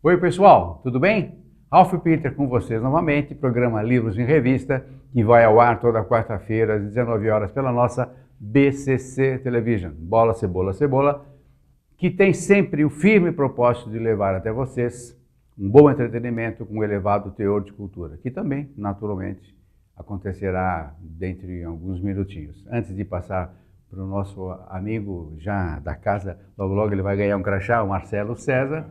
Oi pessoal, tudo bem? Ralph Peter com vocês novamente, programa Livros em Revista, que vai ao ar toda quarta-feira às 19 horas pela nossa BCC Television, Bola, Cebola, Cebola, que tem sempre o firme propósito de levar até vocês um bom entretenimento com um elevado teor de cultura, que também, naturalmente, acontecerá dentro de alguns minutinhos. Antes de passar para o nosso amigo já da casa, logo logo ele vai ganhar um crachá, o Marcelo César,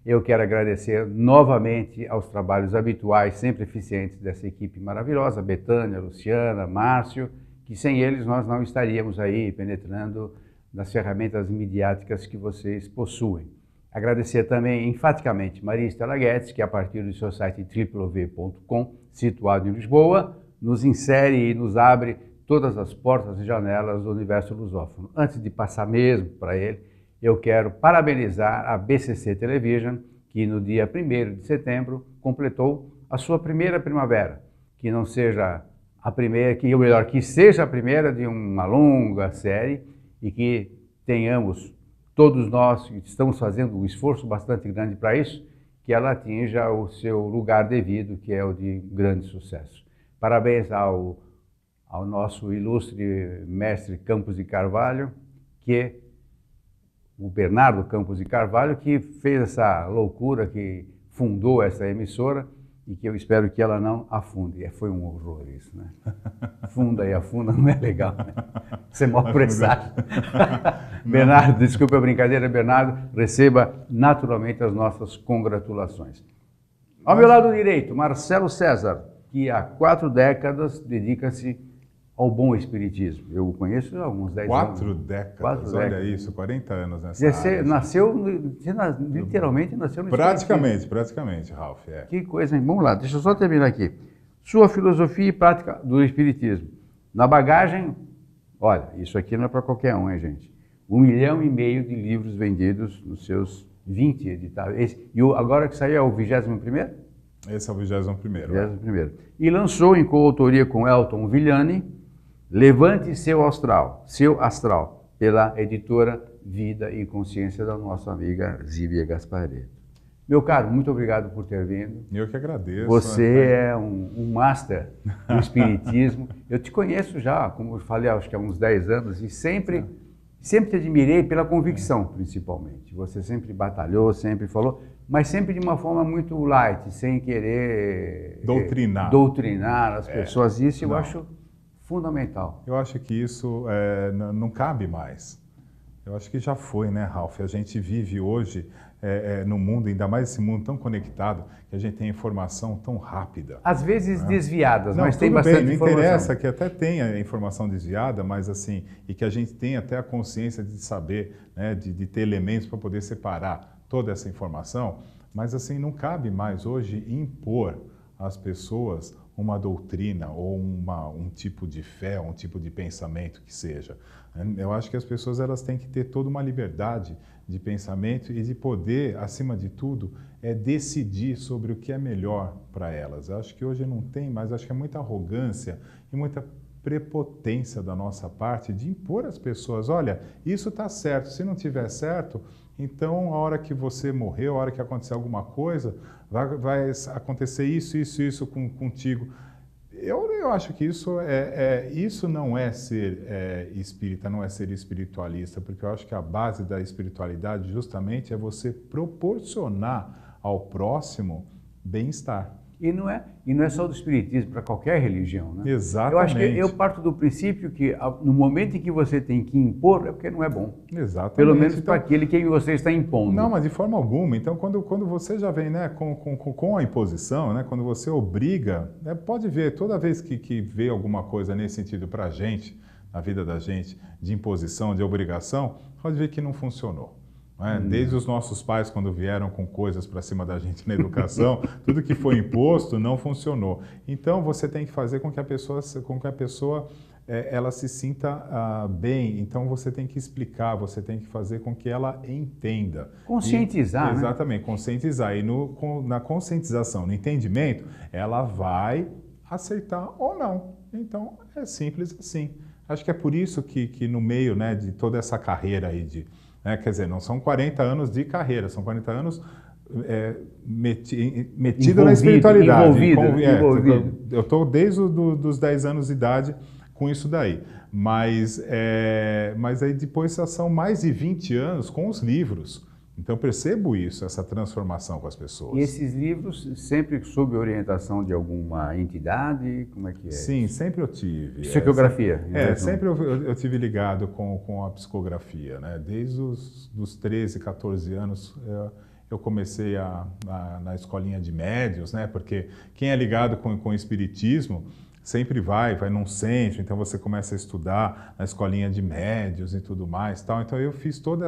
eu quero agradecer novamente aos trabalhos habituais, sempre eficientes dessa equipe maravilhosa, Betânia, Luciana, Márcio, que sem eles nós não estaríamos aí penetrando nas ferramentas midiáticas que vocês possuem. Agradecer também enfaticamente Maria Estela Guedes, que a partir do seu site www.com, situado em Lisboa, nos insere e nos abre todas as portas e janelas do universo lusófono. Antes de passar mesmo para ele, eu quero parabenizar a BCC Television, que no dia 1º de setembro completou a sua primeira primavera. Que não seja a primeira, ou melhor, que seja a primeira de uma longa série e que tenhamos, todos nós que estamos fazendo um esforço bastante grande para isso, que ela atinja o seu lugar devido, que é o de grande sucesso. Parabéns ao nosso ilustre mestre Campos de Carvalho, o Bernardo Campos de Carvalho, que fez essa loucura, que fundou essa emissora e que eu espero que ela não afunde. Foi um horror isso, né? Funda e afunda não é legal, né? Você é mó presságio. Bernardo, desculpa a brincadeira, Bernardo, receba naturalmente as nossas congratulações. Ao meu lado direito, Marcelo César, que há 4 décadas dedica-se ao bom espiritismo. Eu o conheço há uns 10 anos. 4 décadas, 4 olha décadas. isso, 40 anos nessa Você área. literalmente nasceu no Praticamente, Ralph. É. Que coisa, hein? Vamos lá, deixa eu só terminar aqui. Sua filosofia e prática do espiritismo. Na bagagem, olha, isso aqui não é para qualquer um, hein, gente? 1,5 milhão de livros vendidos nos seus 20 editais. Agora que saiu é o 21º? Esse é o 21º. 21º. E lançou em coautoria com Elton Villani, Levante Seu Astral, pela editora Vida e Consciência da nossa amiga Zívia Gasparetto. Meu caro, muito obrigado por ter vindo. Eu que agradeço. Você é um master do espiritismo. Eu te conheço já, como eu falei, acho que há uns 10 anos, e sempre te admirei pela convicção, principalmente. Você sempre batalhou, sempre falou, mas sempre de uma forma muito light, sem querer doutrinar as pessoas. Isso eu acho fundamental. Eu acho que isso não cabe mais. Eu acho que já foi, né, Ralph? A gente vive hoje no mundo, ainda mais esse mundo tão conectado, que a gente tem informação tão rápida. Às vezes desviadas, não, mas tem bastante informação. Não interessa que até tenha informação desviada, mas assim, e que a gente tenha até a consciência de saber, né, de ter elementos para poder separar toda essa informação, mas assim, não cabe mais hoje impor às pessoas uma doutrina ou um tipo de fé, um tipo de pensamento que seja. Eu acho que as pessoas elas têm que ter toda uma liberdade de pensamento e de poder, acima de tudo, decidir sobre o que é melhor para elas. Eu acho que hoje não tem, mas acho que é muita arrogância e muita prepotência da nossa parte de impor às pessoas, olha, isso está certo, se não tiver certo, então a hora que você morreu, a hora que acontecer alguma coisa, vai acontecer isso contigo. Eu acho que isso não é ser espírita, não é ser espiritualista, porque eu acho que a base da espiritualidade justamente é você proporcionar ao próximo bem-estar. E não é só do espiritismo, para qualquer religião, né? Exatamente. Eu acho que eu parto do princípio que no momento em que você tem que impor, é porque não é bom. Exatamente. Pelo menos para aquele que você está impondo. Não, mas de forma alguma. Então, quando você já vem, né, com a imposição, né, quando você obriga, pode ver, toda vez que vê alguma coisa nesse sentido para a gente, na vida da gente, de imposição, de obrigação, pode ver que não funcionou. Desde os nossos pais, quando vieram com coisas para cima da gente na educação, tudo que foi imposto não funcionou. Então, você tem que fazer com que a pessoa ela se sinta bem. Então, você tem que explicar, você tem que fazer com que ela entenda. Conscientizar, né? Exatamente, conscientizar. E na conscientização, no entendimento, ela vai aceitar ou não. Então, é simples assim. Acho que é por isso que no meio, né, de toda essa carreira aí quer dizer, não são 40 anos de carreira, são 40 anos metido na espiritualidade. Envolvido. Eu estou desde os 10 anos de idade com isso daí. Mas aí depois são mais de 20 anos com os livros. Então eu percebo isso, essa transformação com as pessoas. E esses livros sempre sob orientação de alguma entidade? Como é que é? Sim, sempre eu tive. Psicografia? Sempre eu tive ligado com a psicografia, né? Desde os 13, 14 anos eu comecei na escolinha de médiuns, né? Porque quem é ligado com o espiritismo sempre vai num centro, então você começa a estudar na escolinha de médiuns e tudo mais, tal. Então eu fiz todo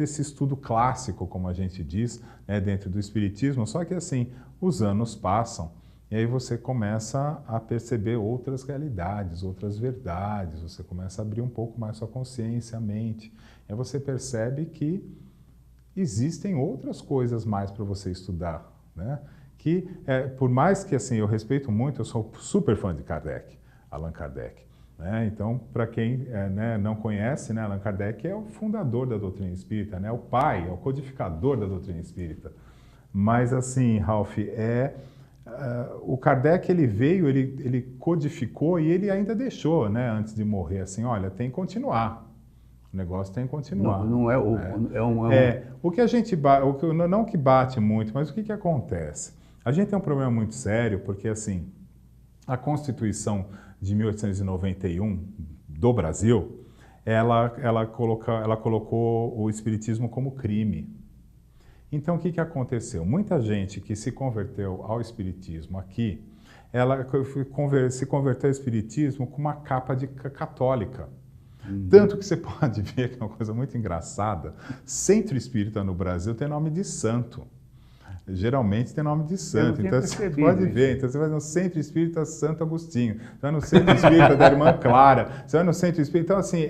esse estudo clássico, como a gente diz, né, dentro do espiritismo, só que assim, os anos passam e aí você começa a perceber outras realidades, outras verdades, você começa a abrir um pouco mais sua consciência, a mente, e aí você percebe que existem outras coisas mais para você estudar, né? Que, por mais que assim, eu respeito muito, eu sou super fã de Kardec, Allan Kardec. Né? Então, para quem não conhece, né, Allan Kardec é o fundador da doutrina espírita, né? O pai, é o codificador da doutrina espírita. Mas assim, Ralph, o Kardec ele veio, ele codificou e ele ainda deixou, né, antes de morrer, assim, olha, tem que continuar. O negócio tem que continuar. Não é o... O que a gente... Não que bate muito, mas o que acontece? A gente tem um problema muito sério, porque assim, a Constituição de 1891 do Brasil, ela colocou o espiritismo como crime. Então, o que aconteceu? Muita gente que se converteu ao espiritismo aqui, ela se converteu ao espiritismo com uma capa de católica. Tanto que você pode ver que é uma coisa muito engraçada, centro espírita no Brasil tem nome de santo. Geralmente tem nome de santo, então você pode ver, então você vai no Centro Espírita Santo Agostinho, você vai no Centro Espírita da Irmã Clara, você vai no Centro Espírita, então assim,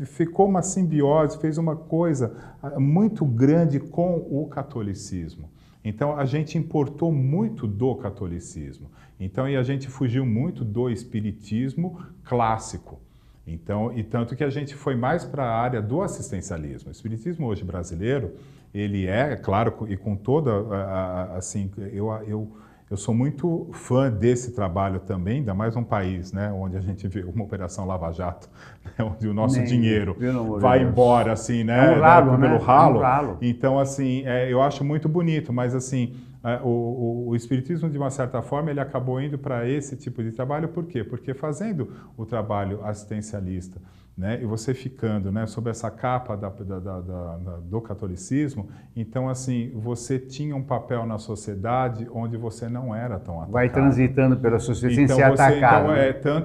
ficou uma simbiose, fez uma coisa muito grande com o catolicismo. Então a gente importou muito do catolicismo, então e a gente fugiu muito do espiritismo clássico. Então, e tanto que a gente foi mais para a área do assistencialismo. O espiritismo hoje brasileiro, ele claro, e com toda, assim, eu sou muito fã desse trabalho também, ainda mais um país, né, onde a gente vê uma Operação Lava Jato, né, onde o nosso dinheiro vai embora, assim, né, pelo ralo. Então, assim, eu acho muito bonito, mas assim, o espiritismo, de uma certa forma, ele acabou indo para esse tipo de trabalho, por quê? Porque fazendo o trabalho assistencialista, né, e você ficando, né, sob essa capa do catolicismo, então, assim, você tinha um papel na sociedade onde você não era tão atacado. Vai transitando pela sociedade sem ser atacado. Então,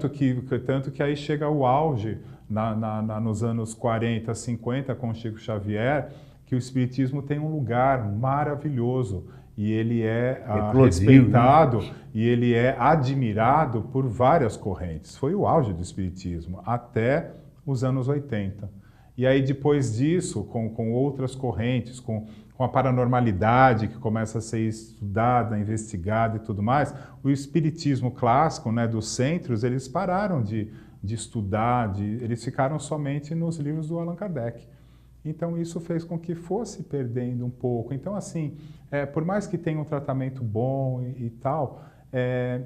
tanto que aí chega o auge, nos anos 40, 50, com Chico Xavier, que o espiritismo tem um lugar maravilhoso, e ele é respeitado, né? E ele é admirado por várias correntes. Foi o auge do espiritismo, até os anos 80. E aí, depois disso, com outras correntes, com a paranormalidade que começa a ser estudada, investigada e tudo mais, o espiritismo clássico, né, dos centros, eles pararam de estudar, eles ficaram somente nos livros do Allan Kardec. Então, isso fez com que fosse perdendo um pouco. Então, assim, por mais que tenha um tratamento bom e tal,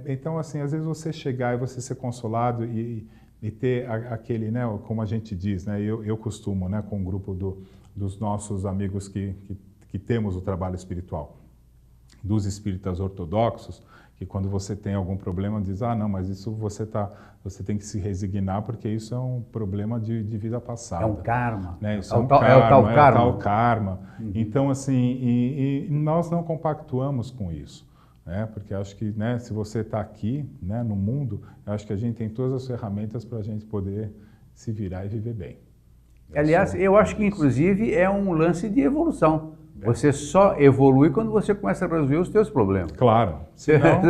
então, assim, às vezes você chegar e você ser consolado e ter aquele, né, como a gente diz, né, eu costumo, né, com um grupo dos nossos amigos que temos o trabalho espiritual, dos espíritas ortodoxos, que quando você tem algum problema diz, não, mas isso você tem que se resignar porque isso é um problema de vida passada. É um karma. Né? Isso é o tal karma. Uhum. Então, assim, e nós não compactuamos com isso. Né? Porque acho que, né, se você está aqui, né, no mundo, acho que a gente tem todas as ferramentas para a gente poder se virar e viver bem. Aliás, eu acho que inclusive é um lance de evolução. Você só evolui quando você começa a resolver os seus problemas. Claro. Senão,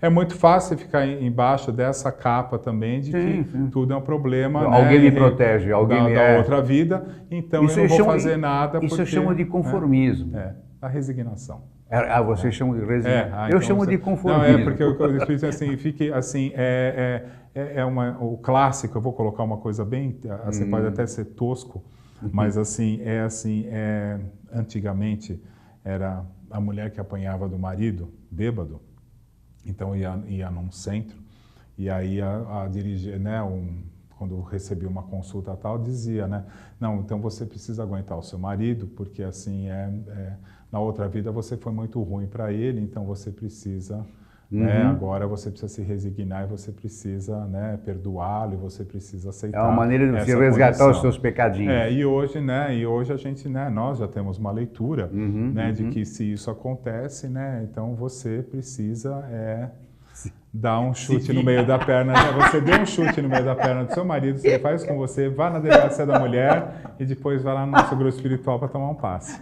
é muito fácil ficar embaixo dessa capa também de que tudo é um problema. Alguém me protege, alguém da outra vida, então eu não vou fazer nada. Isso eu chamo de conformismo. A resignação. Você chama de resignação. Eu chamo de conformismo. Não, porque o Espírito assim, fique assim, o clássico, eu vou colocar uma coisa bem, assim, pode até ser tosco, mas assim, antigamente, era a mulher que apanhava do marido, bêbado, então ia num centro, e aí a dirigir, né, quando eu recebi uma consulta tal, dizia, né, não, então você precisa aguentar o seu marido, porque assim, na outra vida você foi muito ruim para ele, então você precisa, né, agora você precisa se resignar e você precisa, né, perdoá-lo e você precisa aceitar. É uma maneira de você essa resgatar condição. os seus pecadinhos. E hoje a gente, né, nós já temos uma leitura, né, de que se isso acontece, né, então você precisa dar um chute no meio da perna, né? Você deu um chute no meio da perna do seu marido, você faz com você, vá na delegacia da mulher e depois vai lá no nosso grupo espiritual para tomar um passe.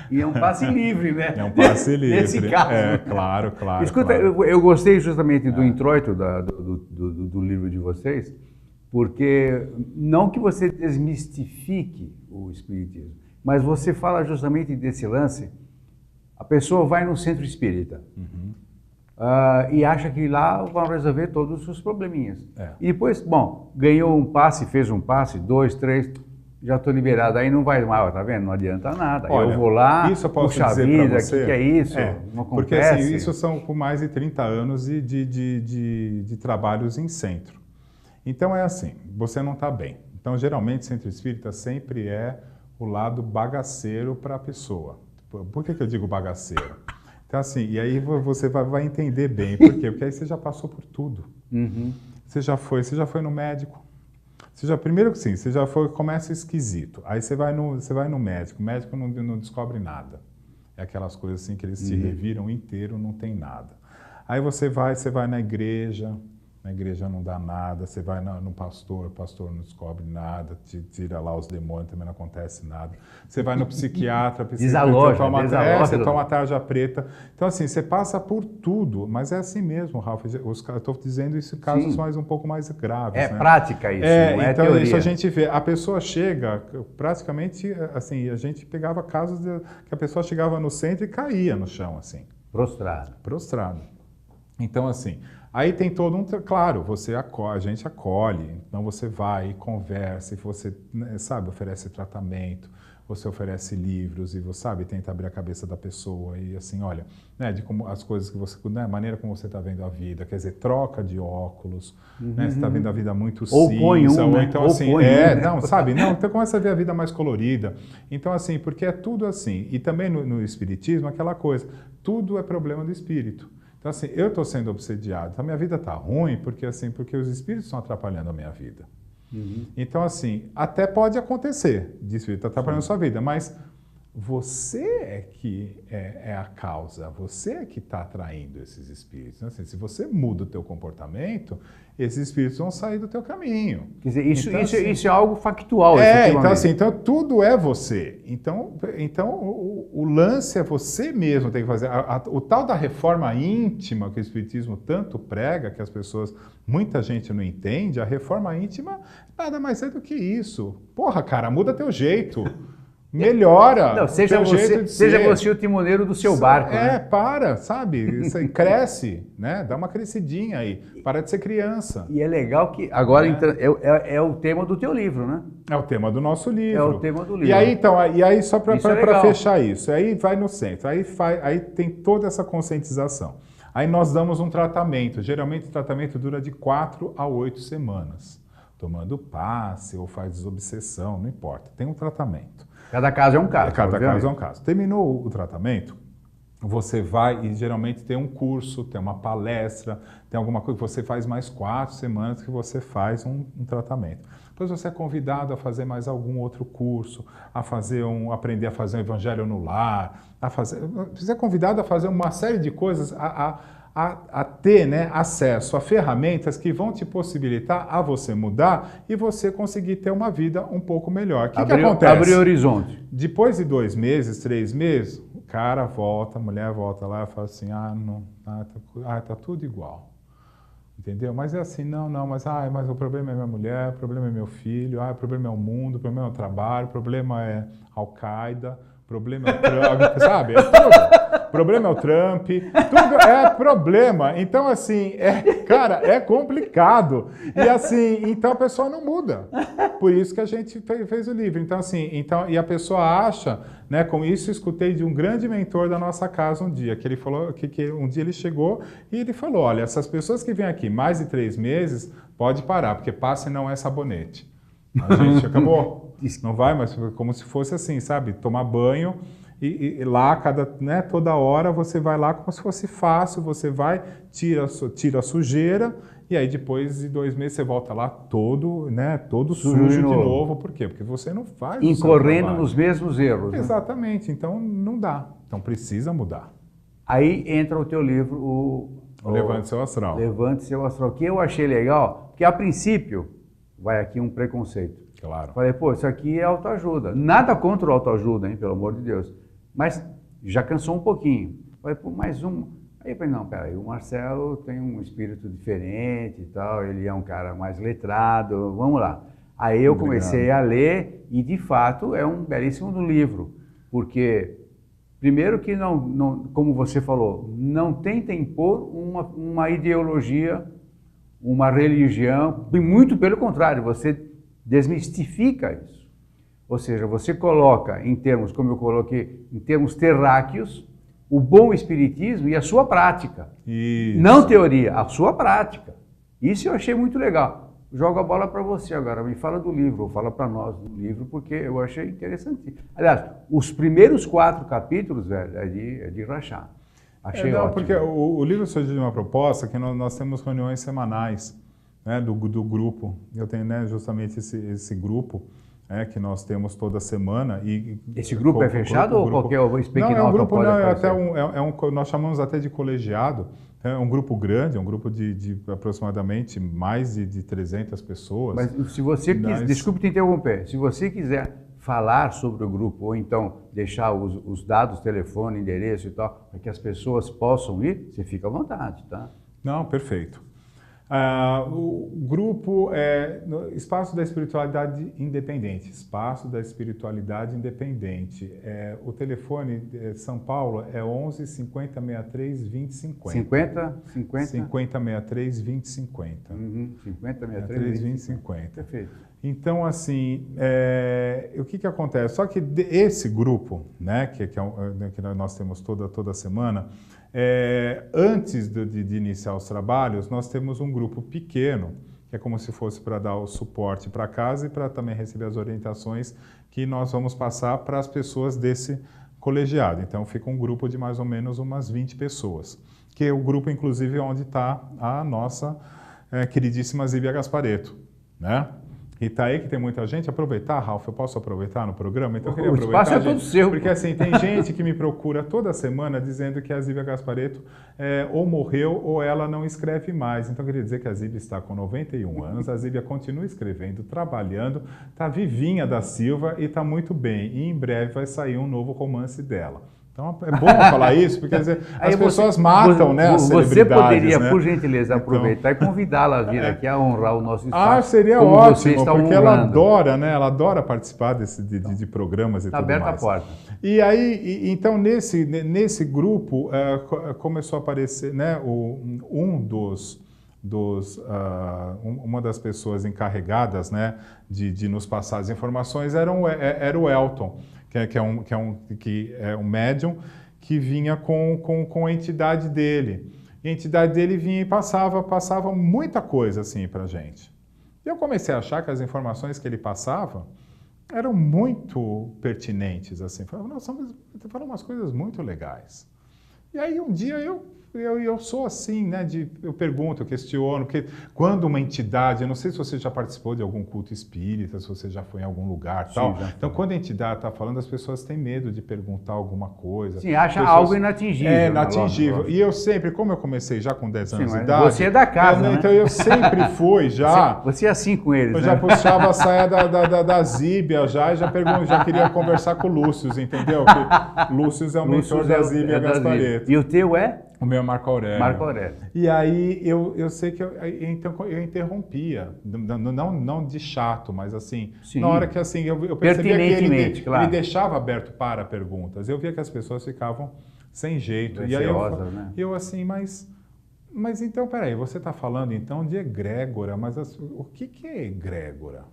E é um passe livre, né? É um passe livre. Nesse caso. Claro. Escuta, claro. eu gostei justamente do introito do livro de vocês, porque não que você desmistifique o espiritismo, mas você fala justamente desse lance. A pessoa vai no centro espírita. E acha que lá vão resolver todos os seus probleminhas. E depois, bom, ganhou um passe, fez um passe, 2, 3, já estou liberado. Aí não vai mais, tá vendo? Não adianta nada. Olha, eu vou lá, isso eu posso puxa dizer vida, para o você, que é isso? Não acontece. Porque assim, isso são por mais de 30 anos de trabalhos em centro. Então é assim, você não está bem. Então geralmente centro espírita sempre é o lado bagaceiro para a pessoa. Por que eu digo bagaceiro? Então, assim, e aí você vai entender bem. Por quê? Porque aí você já passou por tudo. Você já foi no médico. Primeiro que sim, você já foi, começa esquisito. Aí você vai no médico. O médico não descobre nada. É aquelas coisas assim que eles te reviram inteiro, não tem nada. Aí você vai na igreja não dá nada. Você vai no pastor, o pastor não descobre nada, te tira lá os demônios, também não acontece nada. Você vai no psiquiatra, desaloja, você toma tarja preta. Então, assim, você passa por tudo, mas é assim mesmo, Ralf. Eu estou dizendo isso em casos um pouco mais graves. É né? prática isso, não é então, teoria. isso a gente vê. A pessoa chega, praticamente, assim, a gente pegava casos que a pessoa chegava no centro e caía no chão, assim. Prostrado. Então, assim, aí tem todo claro, a gente acolhe, então você vai e conversa, e você, sabe, oferece tratamento, você oferece livros e você, sabe, tenta abrir a cabeça da pessoa e assim, olha, né, de como as coisas que você, né, a maneira como você está vendo a vida, quer dizer, troca de óculos, né, você está vendo a vida muito cinza, ou então assim, então começa a ver a vida mais colorida. Então assim, porque é tudo assim, e também no espiritismo aquela coisa, tudo é problema do espírito. Então, assim, eu estou sendo obsediado, então a minha vida está ruim porque os espíritos estão atrapalhando a minha vida. Então, assim, até pode acontecer de espírito atrapalhando a sua vida, mas você é que é a causa, você é que está atraindo esses espíritos. Então, assim, se você muda o teu comportamento, esses espíritos vão sair do teu caminho. Quer dizer, isso é algo factual. Então tudo é você. Então o lance é você mesmo tem que fazer. O tal da reforma íntima que o espiritismo tanto prega, que as pessoas, muita gente não entende, a reforma íntima nada mais é do que isso. Porra, cara, muda teu jeito. Melhora. Não, seja você o timoneiro do seu barco. Sabe? Você cresce, né? Dá uma crescidinha aí. Para de ser criança. E é legal que agora é o tema do teu livro, né? É o tema do nosso livro. É o tema do livro. E aí só para fechar isso, aí vai no centro, aí tem toda essa conscientização. Aí nós damos um tratamento. Geralmente o tratamento dura de 4 a 8 semanas. Tomando passe ou faz desobsessão, não importa. Tem um tratamento. Cada caso é um caso. Cada caso é um caso. Terminou o tratamento, você vai e geralmente tem um curso, tem uma palestra, tem alguma coisa que você faz mais 4 semanas que você faz um tratamento. Depois você é convidado a fazer mais algum outro curso, aprender a fazer um evangelho no lar, você é convidado a fazer uma série de coisas, a ter, né, acesso a ferramentas que vão te possibilitar a você mudar e você conseguir ter uma vida um pouco melhor. O que acontece? Abrir horizonte. Depois de 2 meses, 3 meses, o cara volta, a mulher volta lá e fala assim, tá tudo igual. Entendeu? Mas é assim, mas o problema é minha mulher, o problema é meu filho, o problema é o mundo, o problema é o trabalho, o problema é Al-Qaeda, o problema é o Trump, sabe? É tudo. Problema é o Trump, tudo é problema. Então, assim, cara, é complicado. E assim, então a pessoa não muda. Por isso que a gente fez o livro. Então, assim, e a pessoa acha, né? Com isso, eu escutei de um grande mentor da nossa casa um dia, que ele falou que um dia ele chegou e ele falou: olha, essas pessoas que vêm aqui mais de 3 meses, pode parar, porque passe não é sabonete. A gente acabou. Não vai, mas como se fosse assim, sabe? Tomar banho. E lá, né, toda hora, você vai lá como se fosse fácil, você vai, tira a sujeira, e aí depois de 2 meses você volta lá todo, né, todo sujo de novo. Por quê? Porque você não faz o seu incorrendo trabalho. nos mesmos erros. Exatamente, né? Então não dá. Então precisa mudar. Aí entra o teu livro, o Levante Seu Astral. Levante Seu Astral, que eu achei legal, porque a princípio, vai aqui um preconceito. Claro. Falei, pô, isso aqui é autoajuda. Nada contra o autoajuda, hein, pelo amor de Deus. Mas já cansou um pouquinho. Falei, pô, mais um. Aí eu falei, não, peraí, o Marcelo tem um espírito diferente e tal, ele é um cara mais letrado, vamos lá. Aí eu comecei a ler e, de fato, é um belíssimo livro, porque, primeiro que não, como você falou, não tenta impor uma ideologia, uma religião, e muito pelo contrário, você desmistifica isso. Ou seja, você coloca em termos, como eu coloquei, em termos terráqueos, o bom espiritismo e a sua prática. Isso. Não teoria, a sua prática. Isso eu achei muito legal. Jogo a bola para você agora, me fala do livro, ou fala para nós do livro, porque eu achei interessante. Aliás, os primeiros 4 capítulos, velho, é de rachar. Achei ótimo. Porque o livro surgiu de uma proposta que nós temos reuniões semanais, né, do grupo. Eu tenho, né, justamente esse grupo, que nós temos toda semana. Esse grupo é fechado ou qualquer speak? Não, é um grupo, não, nós chamamos até de colegiado. É um grupo grande, é um grupo de aproximadamente mais de 300 pessoas. Mas se você quiser, desculpe te interromper, se você quiser falar sobre o grupo, ou então deixar os dados, telefone, endereço e tal, para que as pessoas possam ir, você fica à vontade, tá? Não, perfeito. O grupo é Espaço da Espiritualidade Independente. Espaço da Espiritualidade Independente. O telefone de São Paulo é 11 50 63 20 50. 50? 50? 50 63 20 50. 50 63 20 50. Perfeito. Então, assim, o que acontece? Só que esse grupo, né, que nós temos toda semana, antes de iniciar os trabalhos, nós temos um grupo pequeno, que é como se fosse para dar o suporte para casa e para também receber as orientações que nós vamos passar para as pessoas desse colegiado. Então, fica um grupo de mais ou menos umas 20 pessoas, que é o grupo, inclusive, onde está a nossa queridíssima Zíbia Gasparetto, né? E tá aí que tem muita gente. Aproveitar, Ralf, eu posso aproveitar no programa? Então eu queria aproveitar, o espaço é todo seu. Porque assim, tem gente que me procura toda semana dizendo que a Zíbia Gasparetto ou morreu ou ela não escreve mais. Então eu queria dizer que a Zíbia está com 91 anos, a Zíbia continua escrevendo, trabalhando, está vivinha da Silva e está muito bem. E em breve vai sair um novo romance dela. Então é bom falar isso, porque as pessoas matam, né, as celebridades. Você poderia, né? por gentileza, aproveitar e convidá-la a vir aqui a honrar o nosso espaço. Seria ótimo, porque ela adora, né? Ela adora participar de programas e tudo mais. Está aberta a porta. E aí, então, nesse grupo, começou a aparecer, né, uma das pessoas encarregadas, né, de nos passar as informações era o Elton, que é um médium que vinha com a entidade dele. E a entidade dele vinha e passava muita coisa assim para a gente. E eu comecei a achar que as informações que ele passava eram muito pertinentes, assim. Falava, nossa, você falou umas coisas muito legais. E aí um dia eu sou assim, né, eu pergunto, eu questiono, porque quando uma entidade, eu não sei se você já participou de algum culto espírita, se você já foi em algum lugar, sim, tal. Então, quando a entidade está falando, as pessoas têm medo de perguntar alguma coisa. Sim, acha algo inatingível. Inatingível. Lógico. E eu sempre, como eu comecei já com 10 anos de idade... Você é da casa, né? Então, eu sempre fui já... Você é assim com eles, Eu né? já puxava a saia da Zíbia já queria conversar com o Lúcio, entendeu? Porque Lúcio é o mentor da Zíbia Gasparetto. E o teu é? O meu é Marco Aurélio. Marco Aurélio. E aí eu sei que então eu interrompia, não de chato, mas assim, Sim. na hora que assim eu percebia que claro. ele deixava aberto para perguntas, eu via que as pessoas ficavam sem jeito. Receosas, E aí né? eu assim, mas então peraí, você está falando então de egrégora, mas o que é egrégora?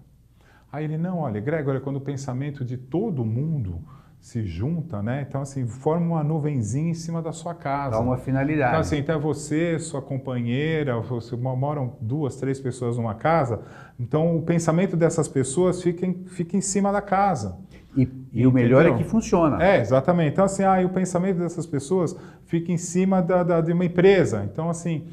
Aí ele, não, olha, egrégora é quando o pensamento de todo mundo se junta, né? Então, assim, forma uma nuvenzinha em cima da sua casa. Dá uma finalidade. Então, assim, até você, sua companheira, moram 2, 3 pessoas numa casa, então o pensamento dessas pessoas fica em cima da casa. E o melhor é que funciona. É, exatamente. Então, assim, o pensamento dessas pessoas fica em cima de uma empresa. Então, assim,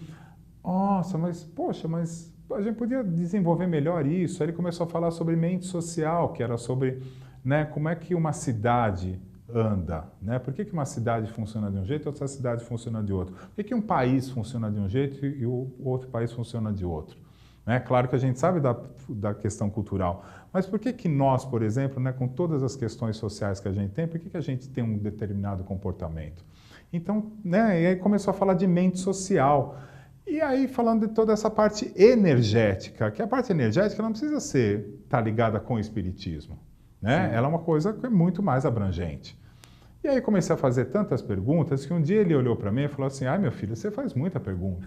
nossa, mas, poxa, mas a gente podia desenvolver melhor isso. Aí ele começou a falar sobre mente social, que era sobre, né, como é que uma cidade anda, né? Por que uma cidade funciona de um jeito e outra cidade funciona de outro? Por que um país funciona de um jeito e o outro país funciona de outro? Né? Claro que a gente sabe da questão cultural, mas por que nós, por exemplo, né, com todas as questões sociais que a gente tem, por que a gente tem um determinado comportamento? Então, né, e aí começou a falar de mente social. E aí falando de toda essa parte energética, que a parte energética não precisa estar ligada com o espiritismo. Né? Ela é uma coisa que é muito mais abrangente. E aí comecei a fazer tantas perguntas que um dia ele olhou para mim e falou assim, ai meu filho, você faz muita pergunta.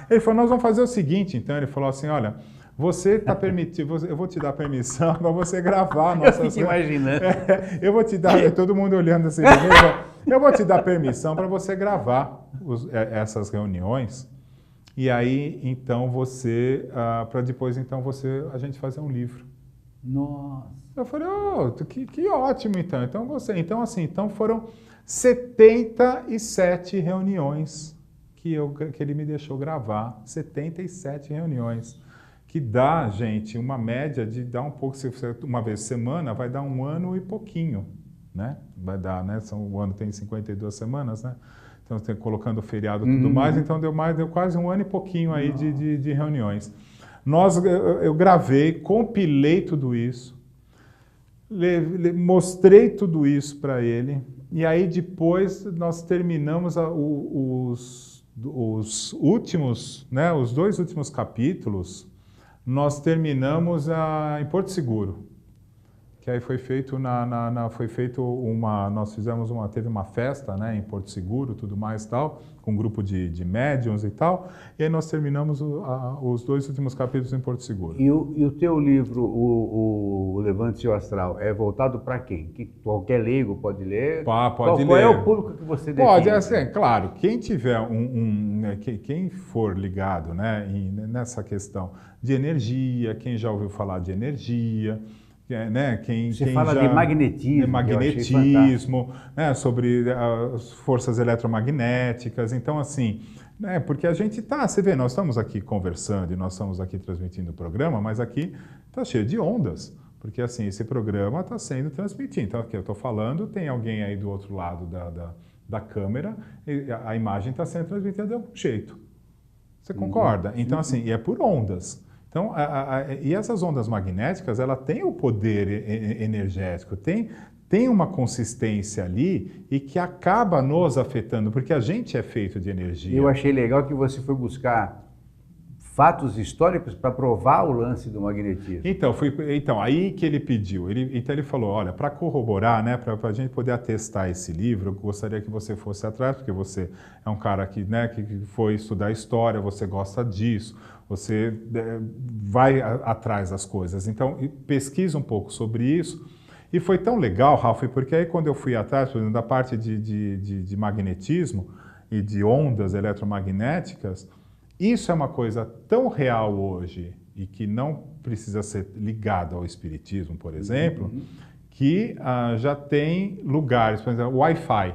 Ele falou, nós vamos fazer o seguinte, então, ele falou assim, olha, você está permitido, eu vou te dar permissão para você gravar nossas... Eu fico imaginando. Eu vou te dar, todo mundo olhando assim, eu vou te dar permissão para você gravar essas reuniões e aí, então, para depois, então, a gente fazer um livro. Nossa. Eu falei, que ótimo, então. Então foram 77 reuniões que ele me deixou gravar. 77 reuniões. Que dá, gente, uma média de dar um pouco, se você uma vez por semana, vai dar 1 ano e pouquinho, né? Vai dar, né? O ano tem 52 semanas, né? Então, colocando o feriado e tudo mais, então deu quase 1 ano e pouquinho aí de reuniões. Eu gravei, compilei tudo isso, mostrei tudo isso para ele, e aí depois nós terminamos os últimos, né, os 2 últimos capítulos, nós terminamos em Porto Seguro, que aí foi feito nós fizemos teve uma festa, né, em Porto Seguro, tudo mais e tal, com um grupo de médiuns e tal, e aí nós terminamos os 2 últimos capítulos em Porto Seguro. E o teu livro, o Levante Seu Astral, é voltado para quem? Qualquer leigo pode ler? Pode ler. Qual é o público que você define? Pode, assim, claro, quem tiver quem for ligado, né, nessa questão de energia, quem já ouviu falar de energia, né, quem fala de magnetismo. De magnetismo, né, sobre as forças eletromagnéticas. Então, assim, né, porque a gente você vê, nós estamos aqui conversando e nós estamos aqui transmitindo o programa, mas aqui está cheio de ondas, porque assim, esse programa está sendo transmitido. Então, aqui eu estou falando, tem alguém aí do outro lado da câmera, e a imagem está sendo transmitida de algum jeito. Você concorda? Então, assim, e é por ondas. Então, e essas ondas magnéticas, ela tem o poder energético, tem uma consistência ali e que acaba nos afetando, porque a gente é feito de energia. Eu achei legal que você foi buscar fatos históricos para provar o lance do magnetismo. Então, aí que ele pediu. Então ele falou, olha, para corroborar, né, para a gente poder atestar esse livro, eu gostaria que você fosse atrás, porque você é um cara que foi estudar história, você gosta disso, você vai atrás das coisas. Então, pesquisa um pouco sobre isso. E foi tão legal, Ralf, porque aí quando eu fui atrás, por exemplo, da parte de magnetismo e de ondas eletromagnéticas, isso é uma coisa tão real hoje e que não precisa ser ligado ao espiritismo, por exemplo, que já tem lugares, por exemplo, o Wi-Fi.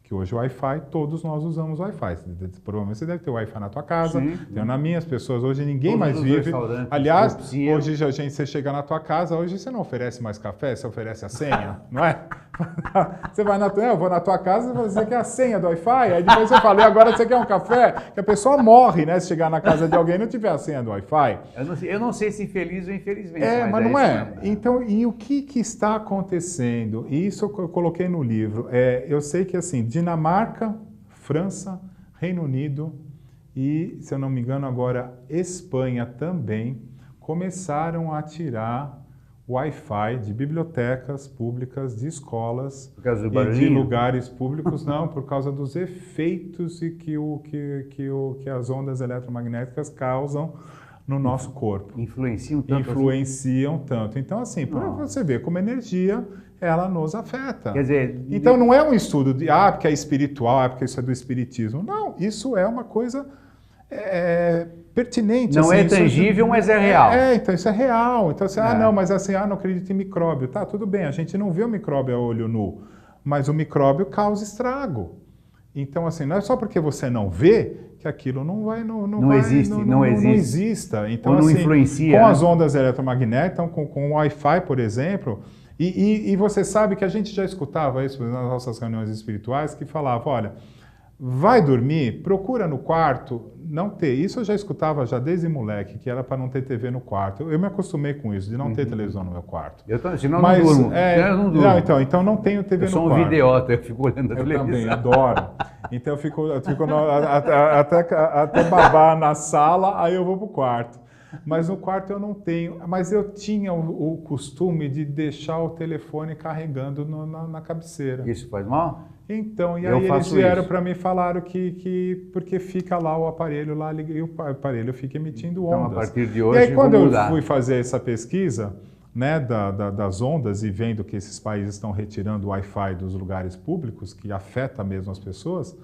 Que hoje o Wi-Fi, todos nós usamos Wi-Fi. Provavelmente você deve ter Wi-Fi na tua casa, tem na minha, as pessoas hoje, ninguém mais vive. Aliás, hoje você chega na tua casa, hoje você não oferece mais café, você oferece a senha, não é? Você vai eu vou na tua casa e você quer a senha do Wi-Fi, aí depois você fala, e agora você quer um café? Que a pessoa morre, né? Se chegar na casa de alguém e não tiver a senha do Wi-Fi. Eu não sei se feliz ou infelizmente. Mas não é. Então, e o que está acontecendo? Isso eu coloquei no livro. Eu sei que, assim, Dinamarca França, Reino Unido e, se eu não me engano, agora Espanha também começaram a tirar Wi-Fi de bibliotecas públicas, de escolas e de lugares públicos, não, por causa dos efeitos que as ondas eletromagnéticas causam no nosso corpo. Influenciam tanto. Influenciam tanto. Então, assim, para você ver como a energia, ela nos afeta. Quer dizer... Então, não é um estudo de, porque é espiritual, porque isso é do espiritismo. Não, isso é uma coisa pertinente. Não assim, é tangível, mas é real. Então isso é real. Então, assim, não, mas assim, não acredito em micróbio. Tá, tudo bem, a gente não vê o micróbio a olho nu, mas o micróbio causa estrago. Então, assim, não é só porque você não vê que aquilo não exista. Então, ou não assim, influencia, com as ondas eletromagnéticas, com o Wi-Fi, por exemplo, e você sabe que a gente já escutava isso nas nossas reuniões espirituais, que falava, olha, vai dormir, procura no quarto não ter. Isso eu já escutava já desde moleque, que era para não ter TV no quarto. Eu me acostumei com isso, de não ter televisão no meu quarto. Senão não durmo. Eu não durmo. Então não tenho TV no quarto. Eu sou um videota, eu fico olhando a televisão. Eu também, adoro. Então eu fico até babar na sala, aí eu vou pro quarto. Mas no quarto eu não tenho. Mas eu tinha o costume de deixar o telefone carregando na cabeceira. Isso faz mal? Então, e aí eles vieram para mim e falaram que porque fica lá o aparelho lá e o aparelho fica emitindo ondas. Então, a partir de hoje, e aí, quando eu fui fazer essa pesquisa, né, das ondas e vendo que esses países estão retirando o Wi-Fi dos lugares públicos, que afeta mesmo as pessoas,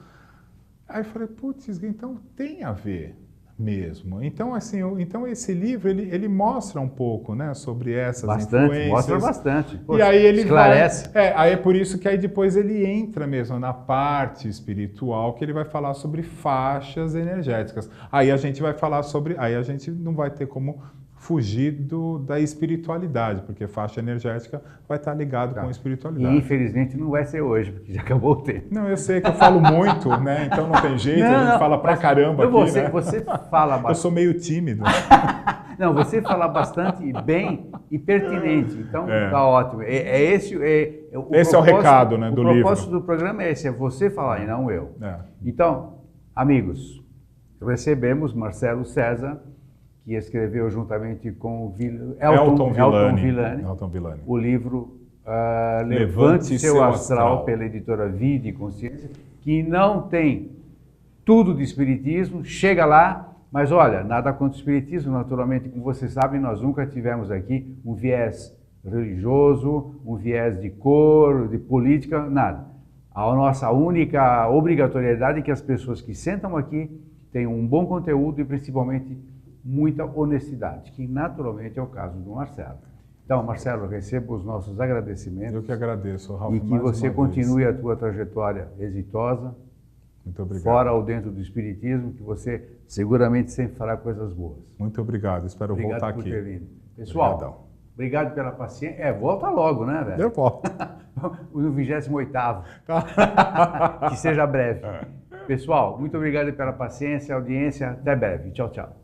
aí eu falei, putz, então tem a ver mesmo. Então, assim, então esse livro, ele mostra um pouco, né, sobre essas influências. Mostra bastante. Poxa, e aí ele esclarece. Aí é por isso que aí depois ele entra mesmo na parte espiritual, que ele vai falar sobre faixas energéticas. Aí a gente vai falar sobre... Aí a gente não vai ter como fugir da espiritualidade, porque faixa energética vai estar ligado com a espiritualidade. E infelizmente não vai ser hoje, porque já acabou o tempo. Não, eu sei que eu falo muito, né? Então não tem jeito, a gente fala pra caramba aqui, né? Você fala bastante. Eu sou meio tímido. Não, você fala bastante bem e pertinente, então tá ótimo. Esse é o recado, né, do livro. O propósito do programa é esse, é você falar e não eu. Então, amigos, recebemos Marcelo César, que escreveu juntamente com o Elton Villani o livro Levante Seu Astral, pela editora Vida e Consciência, que não tem tudo de espiritismo, chega lá, mas olha, nada contra o espiritismo, naturalmente, como vocês sabem, nós nunca tivemos aqui um viés religioso, um viés de cor, de política, nada. A nossa única obrigatoriedade é que as pessoas que sentam aqui tenham um bom conteúdo e principalmente muita honestidade, que naturalmente é o caso do Marcelo. Então, Marcelo, receba os nossos agradecimentos. Eu que agradeço, Ralf. E que você continue a tua trajetória exitosa. Muito obrigado. Fora ou dentro do espiritismo, que você seguramente sempre fará coisas boas. Muito obrigado, espero voltar aqui. Obrigado por ter vindo. Pessoal, obrigado pela paciência. Volta logo, né, velho? Eu volto. No 28º. Que seja breve. Pessoal, muito obrigado pela paciência, audiência. Até breve. Tchau, tchau.